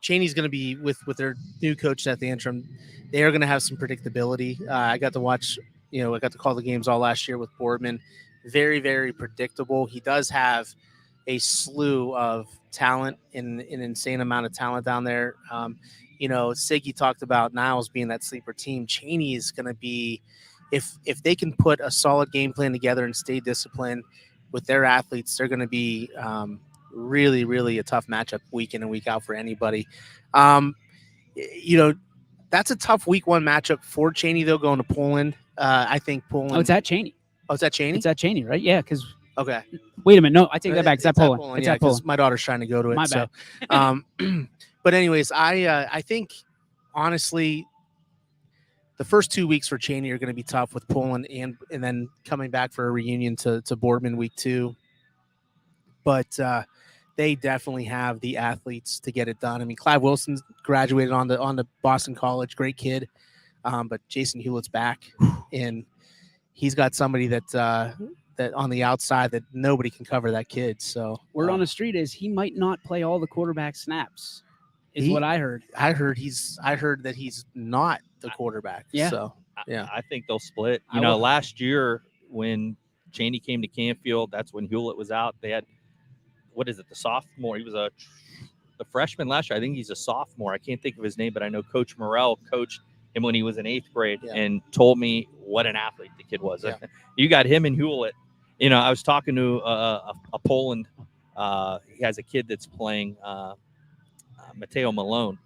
Cheney's going to be with their new coach at the interim, they are going to have some predictability. I got to watch, I got to call the games all last year with Boardman. Very, very predictable. He does have a slew of talent, an insane amount of talent down there. Siggy talked about Niles being that sleeper team. Cheney is going to be, if they can put a solid game plan together and stay disciplined with their athletes, they're going to be really, really a tough matchup week in and week out for anybody. That's a tough week one matchup for Cheney, though, going to Poland. I think Poland. Oh, it's at Cheney. Oh, it's at Cheney? It's at Cheney, right? Yeah, because. Okay. Wait a minute. No, I take that back. It's at Poland. It's yeah, at Poland. 'cause my daughter's trying to go to it. My so, bad. But anyways, I think honestly, the first 2 weeks for Cheney are going to be tough with Poland and then coming back for a reunion to Boardman week 2. But they definitely have the athletes to get it done. I mean, Clive Wilson graduated on the Boston College, great kid. But Jason Hewlett's back, and he's got somebody that on the outside that nobody can cover that kid. So word on the street is he might not play all the quarterback snaps. Is what I heard. I heard that he's not the quarterback. Yeah. So yeah, I think they'll split. Last year when Cheney came to Canfield, that's when Hewlett was out. They had, the sophomore? He was the freshman last year. I think he's a sophomore. I can't think of his name, but I know Coach Morrell coached him when he was in 8th grade and told me what an athlete the kid was. Yeah. You got him and Hewlett. I was talking to a Poland. He has a kid that's playing Mateo Malone,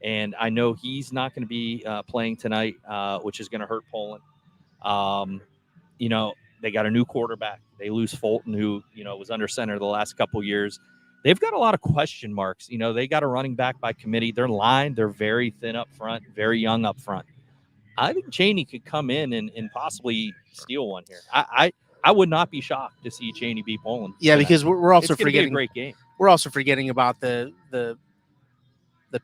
and I know he's not going to be playing tonight, which is going to hurt Poland. They got a new quarterback. They lose Fulton, who was under center the last couple years. They've got a lot of question marks. They got a running back by committee. Their line, they're very thin up front, very young up front. I think Cheney could come in and possibly steal one here. I I would not be shocked to see Cheney beat Poland. Yeah, tonight. because we're also It's gonna be a forgetting great game. We're also forgetting about the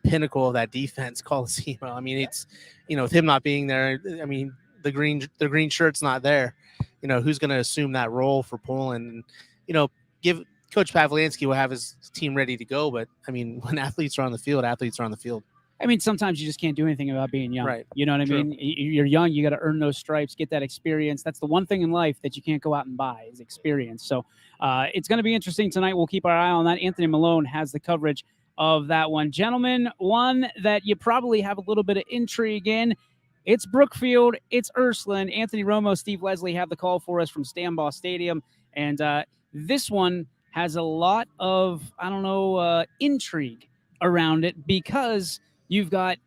pinnacle of that defense, Colosimo. I mean, it's with him not being there. I mean, the green shirt's not there. Who's going to assume that role for Poland? And give Coach Pavlansky will have his team ready to go. But I mean, when athletes are on the field, athletes are on the field. I mean, sometimes you just can't do anything about being young. Right. You know what I True. mean? You're young. You got to earn those stripes, get that experience. That's the one thing in life that you can't go out and buy is experience. So it's going to be interesting tonight. We'll keep our eye on that. Anthony Malone has the coverage of that one. Gentlemen, one that you probably have a little bit of intrigue in. It's Brookfield. It's Ursuline. Anthony Romo, Steve Leslie have the call for us from Stambaugh Stadium. And this one has a lot of, intrigue around it because you've got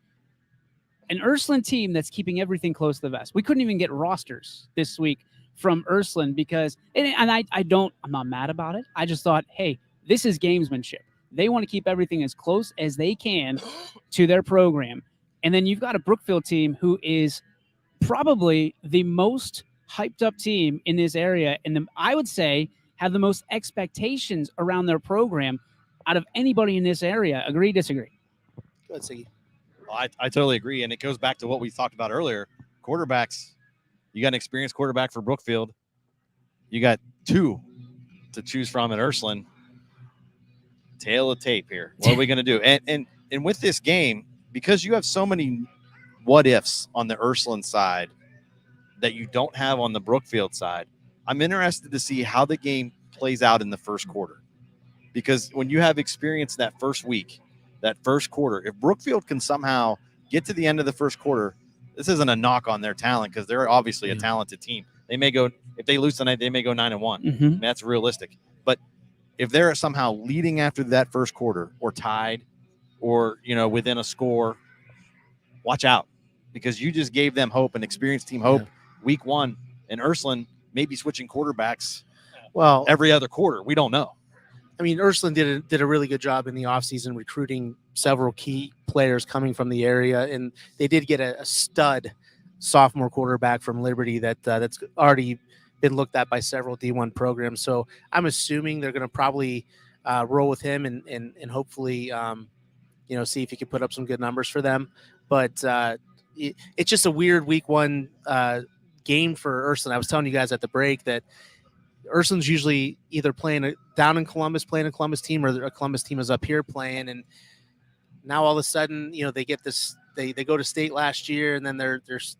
an Ursuline team that's keeping everything close to the vest. We couldn't even get rosters this week from Ursuline because, I'm not mad about it. I just thought, hey, this is gamesmanship. They want to keep everything as close as they can to their program. And then you've got a Brookfield team who is probably the most hyped up team in this area. And I would say have the most expectations around their program out of anybody in this area. Agree, disagree? Go ahead, Siggy. I totally agree. And it goes back to what we talked about earlier. Quarterbacks, you got an experienced quarterback for Brookfield. You got two to choose from at Ursuline. Tail of tape here. What are we going to do? And with this game, because you have so many what ifs on the Ursuline side that you don't have on the Brookfield side, I'm interested to see how the game plays out in the first quarter. Because when you have experience that first week, that first quarter, if Brookfield can somehow get to the end of the first quarter, this isn't a knock on their talent because they're obviously a talented team. They may go, if they lose tonight, they may go 9-1. Mm-hmm. I mean, that's realistic. But if they're somehow leading after that first quarter or tied or, within a score, watch out because you just gave them hope, an experienced team hope. Week one, and Ursuline may be switching quarterbacks every other quarter. We don't know. I mean, Ursuline did a really good job in the offseason recruiting several key players coming from the area, and they did get a stud sophomore quarterback from Liberty that's already been looked at by several D1 programs. So I'm assuming they're going to probably roll with him and hopefully, see if he can put up some good numbers for them. But it's just a weird week one game for Ursuline. I was telling you guys at the break that Ursuline's usually either playing down in Columbus, playing a Columbus team, or a Columbus team is up here playing. And now all of a sudden, they get this. They go to state last year, and then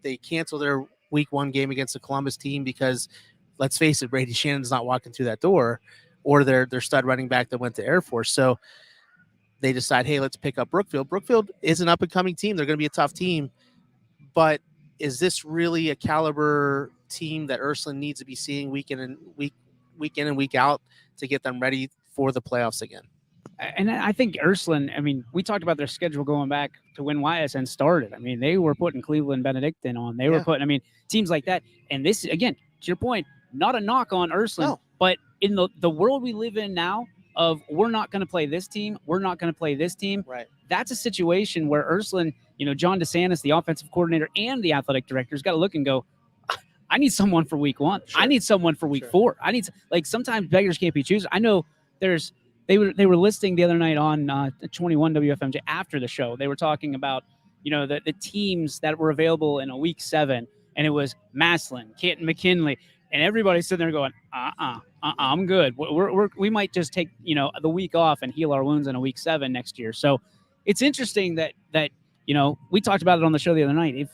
they cancel their week one game against the Columbus team because, let's face it, Brady Shannon's not walking through that door, or their stud running back that went to Air Force. So they decide, hey, let's pick up Brookfield. Brookfield is an up and coming team. They're going to be a tough team, but is this really a caliber team that Ursuline needs to be seeing week in and week out to get them ready for the playoffs again? And I think Ursuline, we talked about their schedule going back to when YSN started. They were putting Cleveland Benedictine on. They were putting, teams like that. And this, again, to your point, not a knock on Ursuline, but in the world we live in now of we're not going to play this team, we're not going to play this team. Right. That's a situation where Ursuline, John DeSantis, the offensive coordinator and the athletic director, has got to look and go, I need someone for week one. Sure. I need someone for week four. I need sometimes beggars can't be choosers. I know they were listing the other night on 21 WFMJ after the show. They were talking about, the teams that were available in a week 7, and it was Massillon, Canton, McKinley, and everybody's sitting there going, I'm good. We might just take, the week off and heal our wounds in a week 7 next year. So it's interesting that we talked about it on the show the other night.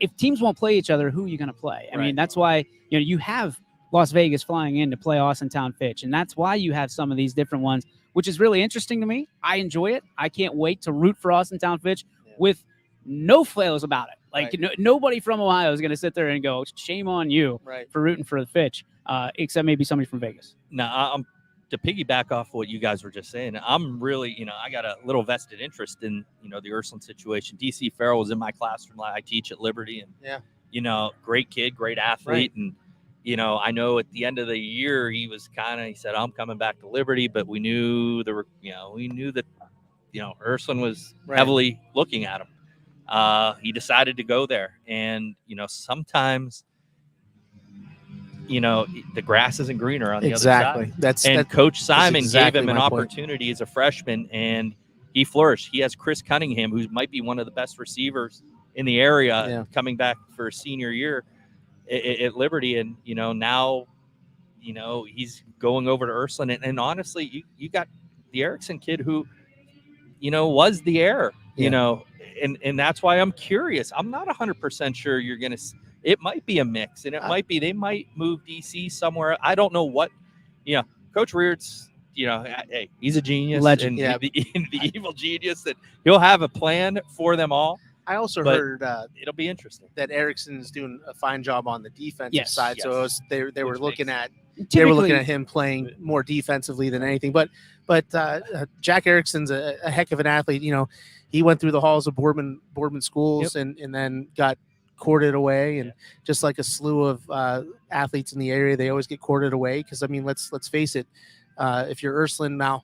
If teams won't play each other, who are you going to play? I mean, that's why, you have Las Vegas flying in to play Austintown Fitch. And that's why you have some of these different ones, which is really interesting to me. I enjoy it. I can't wait to root for Austintown Fitch with no flails about it. Nobody from Ohio is going to sit there and go, shame on you for rooting for the Fitch, except maybe somebody from Vegas. Now, to piggyback off what you guys were just saying, I'm really, I got a little vested interest in, the Ursuline situation. DC Farrell was in my classroom. I teach at Liberty, and, great kid, great athlete. And, I know at the end of the year, he said, I'm coming back to Liberty, but we knew that, Ursuline was heavily looking at him. He decided to go there. And, sometimes the grass isn't greener on the Exactly. other side. And Coach Simon exactly gave him an my point. opportunity as a freshman, and he flourished. He has Chris Cunningham, who might be one of the best receivers in the area, coming back for a senior year at Liberty. And, now, he's going over to Ursuline. And honestly, you got the Erickson kid who, was the heir, and that's why I'm curious. I'm not 100% sure you're going to – it might be a mix, and it might be – they might move DC somewhere. I don't know what – Coach Reard's – hey, he's a genius, Legend. and the evil genius that he'll have a plan for them all. I also heard it'll be interesting that Erickson's doing a fine job on the defensive side. Yes. So it was, they were looking at Typically- him playing more defensively than anything. But Jack Erickson's a heck of an athlete. He went through the halls of Boardman schools and then got courted away, and just like a slew of athletes in the area, they always get courted away because let's face it. If you're Ursuline now,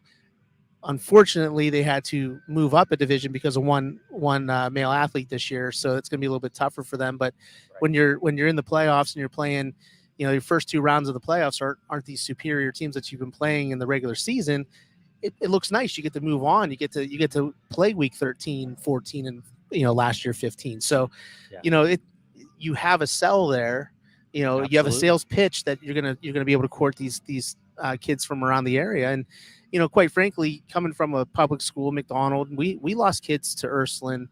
unfortunately, they had to move up a division because of one male athlete this year, so it's going to be a little bit tougher for them. But when you're in the playoffs and you're playing, your first two rounds of the playoffs aren't these superior teams that you've been playing in the regular season. It looks nice. You get to move on. You get to play week 13, 14, and last year 15. So, you have a sell there. You have a sales pitch that you're gonna be able to court these kids from around the area. And quite frankly, coming from a public school, McDonald, we lost kids to Ursuline,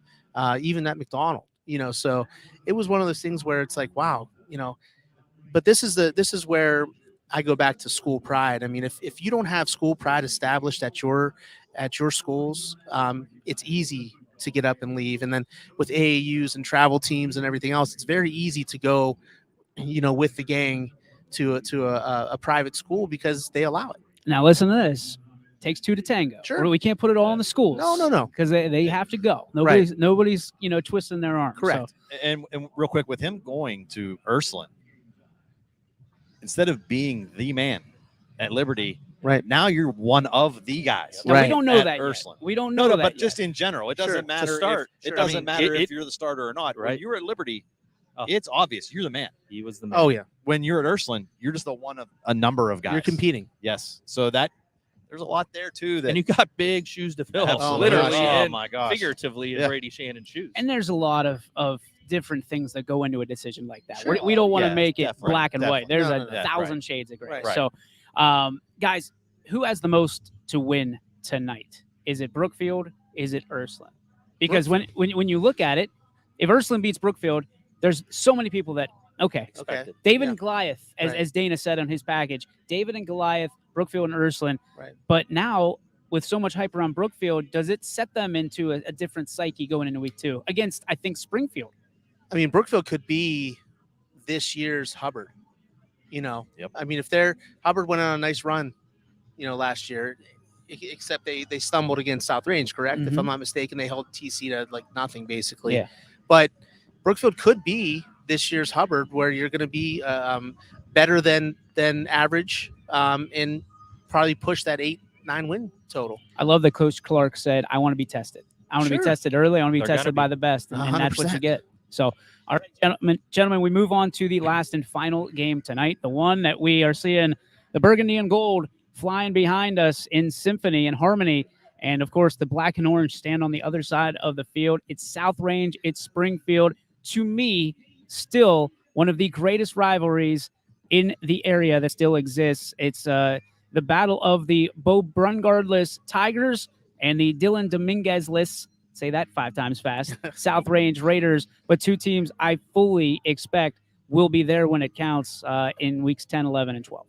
even at McDonald. So it was one of those things where it's like, wow, but this is where I go back to school pride. If you don't have school pride established at your schools, it's easy to get up and leave. And then with AAUs and travel teams and everything else, it's very easy to go, with the gang to a private school because they allow it. Now listen to this. Takes two to tango. Sure. We can't put it all in the schools. No. Because they have to go. Nobody's twisting their arm. Correct. So. And real quick, with him going to Ursuline, instead of being the man at Liberty, right now you're one of the guys. Now, we don't know that Ursuline. Yet. We don't know that but yet. just in general, it doesn't matter. Start. It doesn't matter if you're the starter or not. Right. When you're at Liberty, it's obvious you're the man. He was the man. Oh yeah. When you're at Ursuline, you're just the one of a number of guys. You're competing. Yes. So there's a lot there too. And you got big shoes to fill, Absolutely. literally Oh my gosh. figuratively in Brady Shannon's shoes. And there's a lot of different things that go into a decision like that. Sure. We don't want to Yeah, make it definitely, black and white. There's definitely. a thousand shades of gray. Right. So, guys, who has the most to win tonight? Is it Brookfield? Is it Ursuline? Because when you look at it, if Ursuline beats Brookfield, there's so many people that David and Goliath, as Dana said on his package, David and Goliath, Brookfield and Ursuline. Right. But now, with so much hype around Brookfield, does it set them into a different psyche going into week 2 against, I think, Springfield? Brookfield could be this year's Hubbard. Yep. If Hubbard went on a nice run, last year, except they stumbled against South Range, correct? If I'm not mistaken, they held TC to like nothing basically. Yeah. But Brookfield could be this year's Hubbard, where you're going to be better than average and probably push that 8-9 win total. I love that Coach Clark said, I want to be tested. I want to be tested early. I want to be They're tested gonna by the best. And that's what you 100%. get. So, all right, gentlemen, we move on to the last and final game tonight. The one that we are seeing the burgundy and gold flying behind us in symphony and harmony. And, of course, the black and orange stand on the other side of the field. It's South Range. It's Springfield. To me, still one of the greatest rivalries in the area that still exists. It's the battle of the Bo Brungardless Tigers and the Dylan Dominguez-less, say that 5 times fast, South Range Raiders. But two teams I fully expect will be there when it counts in weeks 10, 11, and 12.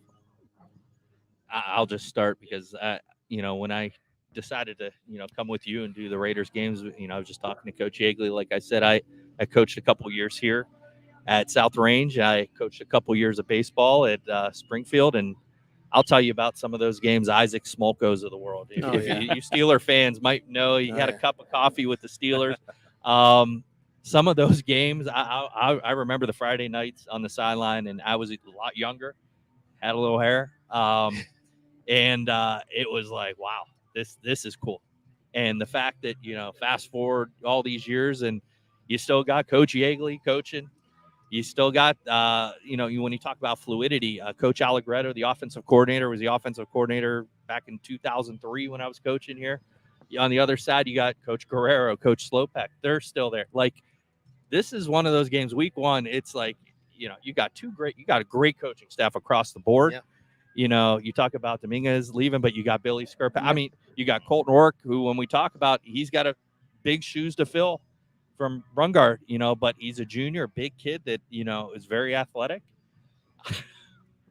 I'll just start because, when I decided to, come with you and do the Raiders games, I was just talking to Coach Yeagley. Like I said, I coached a couple years here at South Range. I coached a couple years of baseball at Springfield, and I'll tell you about some of those games. Isaac Smolko's of the world. You Steeler fans might know he had a cup of coffee with the Steelers. Some of those games, I remember the Friday nights on the sideline, and I was a lot younger, had a little hair, and it was like, wow, this is cool. And the fact that fast forward all these years, and you still got Coach Yeagley coaching. You still got, when you talk about fluidity, Coach Allegretto, the offensive coordinator, was the offensive coordinator back in 2003 when I was coaching here. On the other side, you got Coach Guerrero, Coach Slopek. They're still there. Like, this is one of those games. Week one, it's like, you got a great coaching staff across the board. Yep. You talk about Dominguez leaving, but you got Billy Skirpa. I mean, you got Colton Rourke, who, when we talk about, he's got big shoes to fill from Brungard, but he's a junior, big kid that, is very athletic.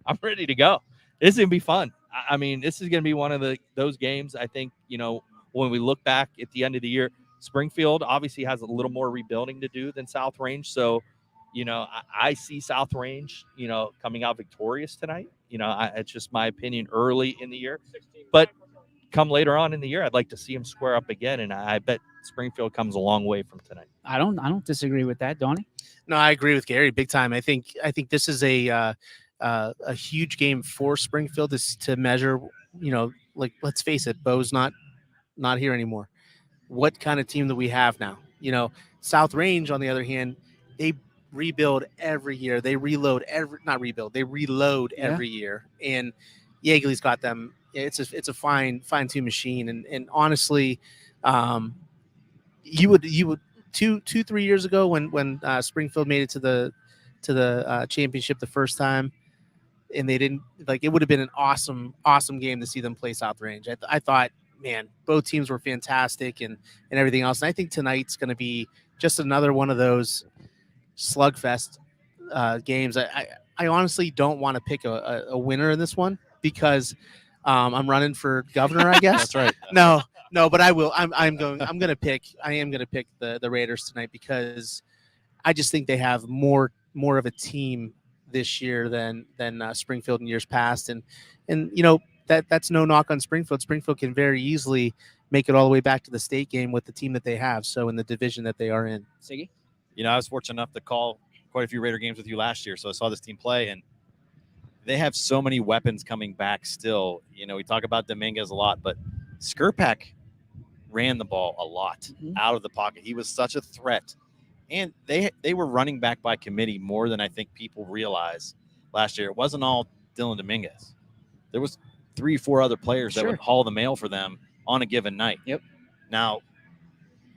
I'm ready to go. This is going to be fun. I mean, this is going to be one of those games, I think, when we look back at the end of the year. Springfield obviously has a little more rebuilding to do than South Range. So, I see South Range, coming out victorious tonight. It's just my opinion early in the year. But come later on in the year, I'd like to see them square up again. And I bet Springfield comes a long way from tonight. I don't disagree with that, Donnie. No, I agree with Gary big time. I think this is a huge game for Springfield to measure, like, let's face it, Bo's not here anymore. What kind of team do we have now? South Range, on the other hand, they rebuild every year. They reload every year. And Yeagley's got them. It's a fine-tuned machine. And honestly, you would 2-3 years ago when Springfield made it to the championship the first time, and they didn't, like, it would have been an awesome game to see them play South Range. I thought, man, both teams were fantastic and everything else. And I think tonight's going to be just another one of those slugfest games. I honestly don't want to pick a winner in this one because I'm running for governor, I guess. That's right. No, but I will. I am going to pick the Raiders tonight because I just think they have more of a team this year than Springfield in years past. And that's no knock on Springfield. Springfield can very easily make it all the way back to the state game with the team that they have. So in the division that they are in. Siggy? I was fortunate enough to call quite a few Raider games with you last year. So I saw this team play, and they have so many weapons coming back still. We talk about Dominguez a lot, but Skirpak ran the ball a lot out of the pocket. He was such a threat. And they were running back by committee more than I think people realize last year. It wasn't all Dylan Dominguez. There was 3-4 other players that would haul the mail for them on a given night. Yep. Now,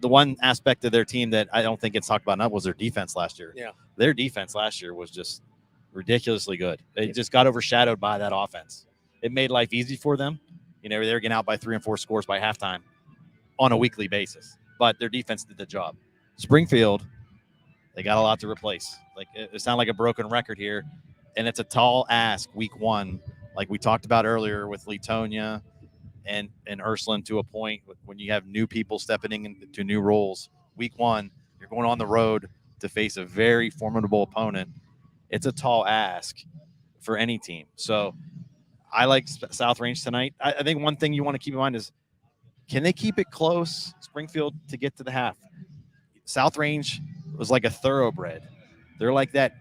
the one aspect of their team that I don't think gets talked about enough was their defense last year. Yeah. Their defense last year was just ridiculously good. They just got overshadowed by that offense. It made life easy for them. They were getting out by 3 and 4 scores by halftime on a weekly basis. But their defense did the job. Springfield, they got a lot to replace. Like, it sounds like a broken record here, and it's a tall ask week one, like we talked about earlier with Letonia and Ursuline to a point when you have new people stepping into new roles. Week one, you're going on the road to face a very formidable opponent. It's a tall ask for any team. So I like South Range tonight. I think one thing you want to keep in mind is, can they keep it close, Springfield, to get to the half? South Range was like a thoroughbred. They're like that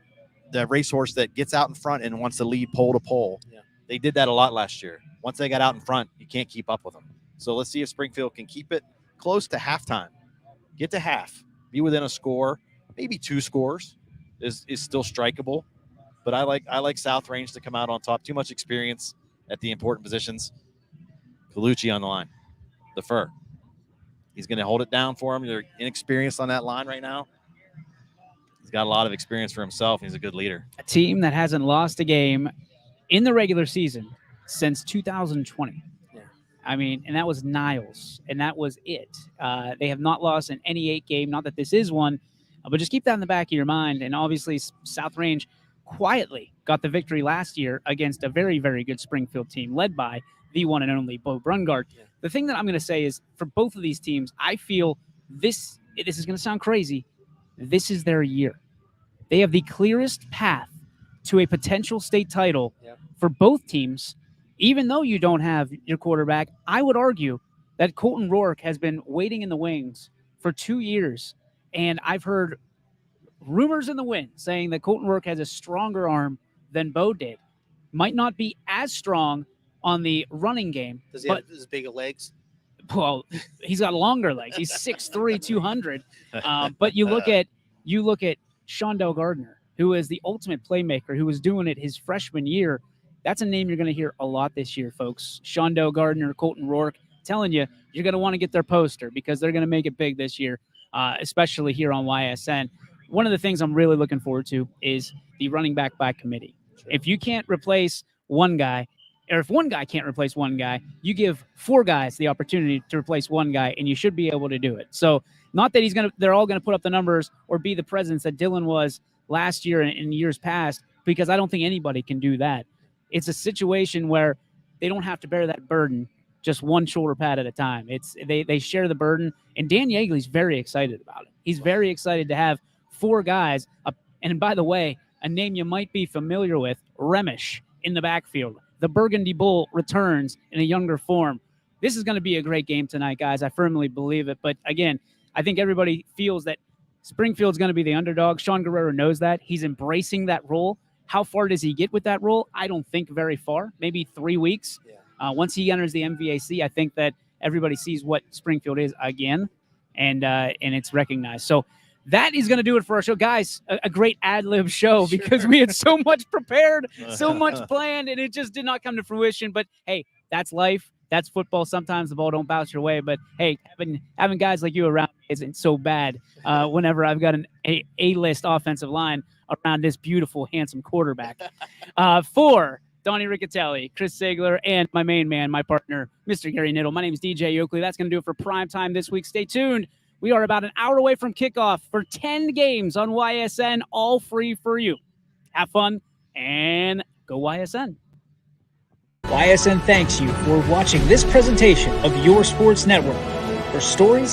racehorse that gets out in front and wants to lead pole to pole. Yeah. They did that a lot last year. Once they got out in front, you can't keep up with them. So let's see if Springfield can keep it close to halftime. Get to half. Be within a score, maybe 2 scores is still strikeable. But I like South Range to come out on top. Too much experience at the important positions. Colucci on the line. The Fur. He's going to hold it down for him. They're inexperienced on that line right now. He's got a lot of experience for himself. He's a good leader. A team that hasn't lost a game in the regular season since 2020. Yeah. I mean, and that was Niles, and that was it. They have not lost an NE8 game. Not that this is one, but just keep that in the back of your mind. And obviously, South Range quietly got the victory last year against a very, very good Springfield team led by the one and only Bo Brungard. Yeah. The thing that I'm going to say is, for both of these teams, I feel this is going to sound crazy. This is their year. They have the clearest path to a potential state title for both teams. Even though you don't have your quarterback, I would argue that Colton Rourke has been waiting in the wings for 2 years. And I've heard rumors in the wind saying that Colton Rourke has a stronger arm than Bo did. Might not be as strong on the running game. Does he have as big of legs? Well, he's got longer legs. He's 6'3", 200. But you look at Shondell Gardner, who is the ultimate playmaker, who was doing it his freshman year. That's a name you're going to hear a lot this year, folks. Shondo Gardner, Colton Rourke, telling you, you're going to want to get their poster because they're going to make it big this year, especially here on YSN. One of the things I'm really looking forward to is the running back by committee. If you can't replace one guy, or if one guy can't replace one guy, you give 4 guys the opportunity to replace one guy, and you should be able to do it. So not that they're all going to put up the numbers or be the presence that Dylan was last year and in years past, because I don't think anybody can do that. It's a situation where they don't have to bear that burden just one shoulder pad at a time. They share the burden, and Dan Yeagley's very excited about it. He's very excited to have 4 guys. And by the way, a name you might be familiar with, Remish in the backfield. The Burgundy Bull returns in a younger form. This is going to be a great game tonight, guys. I firmly believe it. But again, I think everybody feels that Springfield's going to be the underdog. Sean Guerrero knows that. He's embracing that role. How far does he get with that role? I don't think very far, maybe 3 weeks. Once he enters the MVAC, I think that everybody sees what Springfield is again, and it's recognized. So that is going to do it for our show. Guys, a great ad-lib show because we had so much prepared, so much planned, and it just did not come to fruition. But, hey, that's life. That's football. Sometimes the ball don't bounce your way. But, hey, having guys like you around isn't so bad whenever I've got an A-list offensive line around this beautiful, handsome quarterback. For Donnie Riccatelli, Chris Ziegler, and my main man, my partner, Mr. Gary Niddle. My name is DJ Oakley. That's going to do it for Primetime this week. Stay tuned. We are about an hour away from kickoff for 10 games on YSN, all free for you. Have fun and go YSN. YSN thanks you for watching this presentation of Your Sports Network. For stories,